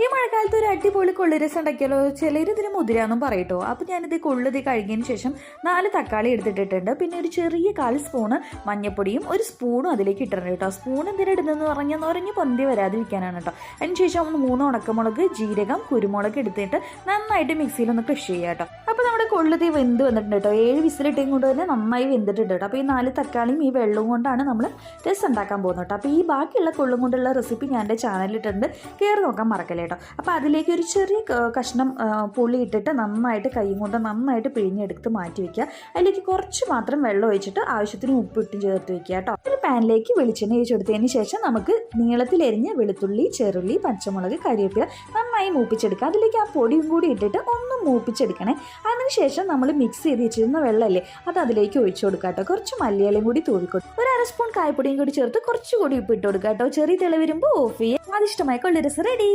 ഈ മഴക്കാലത്ത് ഒരു അടിപൊളി കൊള്ളുരസം ഉണ്ടാക്കിയാലോ. ചിലർ ഇതിന് മുതിരാന്നും പറയട്ടോ. അപ്പോൾ ഞാനിത് കൊള്ളുതി കഴുകിയതിന് ശേഷം 4 തക്കാളി എടുത്തിട്ടിട്ടുണ്ട്. പിന്നെ ഒരു ചെറിയ 1/4 സ്പൂണ് മഞ്ഞപ്പൊടിയും 1 സ്പൂണും അതിലേക്ക് ഇട്ടിട്ടുണ്ട് കേട്ടോ. സ്പൂൺ എന്തിനാ ഇടുന്നതെന്ന് പറഞ്ഞാൽ നുറഞ്ഞ് പൊന്തി വരാതിരിക്കാനാണ് കേട്ടോ. അതിന് ശേഷം 3 ഉണക്കമുളക്, ജീരകം, കുരുമുളക് എടുത്തിട്ട് നന്നായിട്ട് മിക്സിയിലൊന്ന് ക്രഷ് ചെയ്യുക കേട്ടോ. അപ്പോൾ നമ്മുടെ കൊള്ളുതി വെന്ത് വന്നിട്ടുണ്ട് കേട്ടോ. 7 വിസിലിട്ടേം കൊണ്ട് തന്നെ നന്നായി വെന്തിട്ടുണ്ട് കേട്ടോ. അപ്പോൾ ഈ 4 തക്കാളിയും ഈ വെള്ളവും കൊണ്ടാണ് നമ്മൾ രസം ഉണ്ടാക്കാൻ പോകുന്നത് കേട്ടോ. അപ്പോൾ ഈ ബാക്കിയുള്ള കൊള്ളും കൊണ്ടുള്ള റെസിപ്പി ഞാൻ എൻ്റെ ചാനലിലിട്ടുണ്ട്, കയറി നോക്കാൻ മറക്കല്ലേ കേട്ടോ. അപ്പോൾ അതിലേക്ക് ഒരു ചെറിയ കഷ്ണം പുളി ഇട്ടിട്ട് നന്നായിട്ട് കൈ കൊണ്ട് നന്നായിട്ട് പിഴിഞ്ഞെടുത്ത് മാറ്റി വയ്ക്കുക. അതിലേക്ക് കുറച്ച് മാത്രം വെള്ളം ഒഴിച്ചിട്ട് ആവശ്യത്തിന് ഉപ്പിട്ടും ചേർത്ത് വയ്ക്കുക കേട്ടോ. ഒരു പാനിലേക്ക് വെളിച്ചെണ്ണ ഒഴിച്ചെടുത്തതിന് ശേഷം നമുക്ക് നീളത്തിലെരിഞ്ഞ വെളുത്തുള്ളി, ചെറുള്ളി, പച്ചമുളക്, കരിവേപ്പില നന്നായി മൂപ്പിച്ചെടുക്കുക. അതിലേക്ക് ആ പൊടിയും കൂടി ഇട്ടിട്ട് ഒന്ന് മൂപ്പിച്ചെടുക്കണേ. അതിനുശേഷം നമ്മൾ മിക്സ് ചെയ്ത് വെച്ചിരുന്ന വെള്ളമല്ലേ അത് അതിലേക്ക് ഒഴിച്ചു കൊടുക്കുക കേട്ടോ. കുറച്ച് മല്ലിയിലയും കൂടി തൂവിക്കൊടുക്കും. ഒരു 1/2 സ്പൂൺ കായപ്പൊടിയും കൂടി ചേർത്ത് കുറച്ചുകൂടി ഉപ്പിട്ട് കൊടുക്കുക കേട്ടോ. ചെറിയ തിള വരുമ്പോൾ ഓഫ് ചെയ്യുക. സ്വാദിഷ്ടമായ കൊള്ളുരസം റെഡി.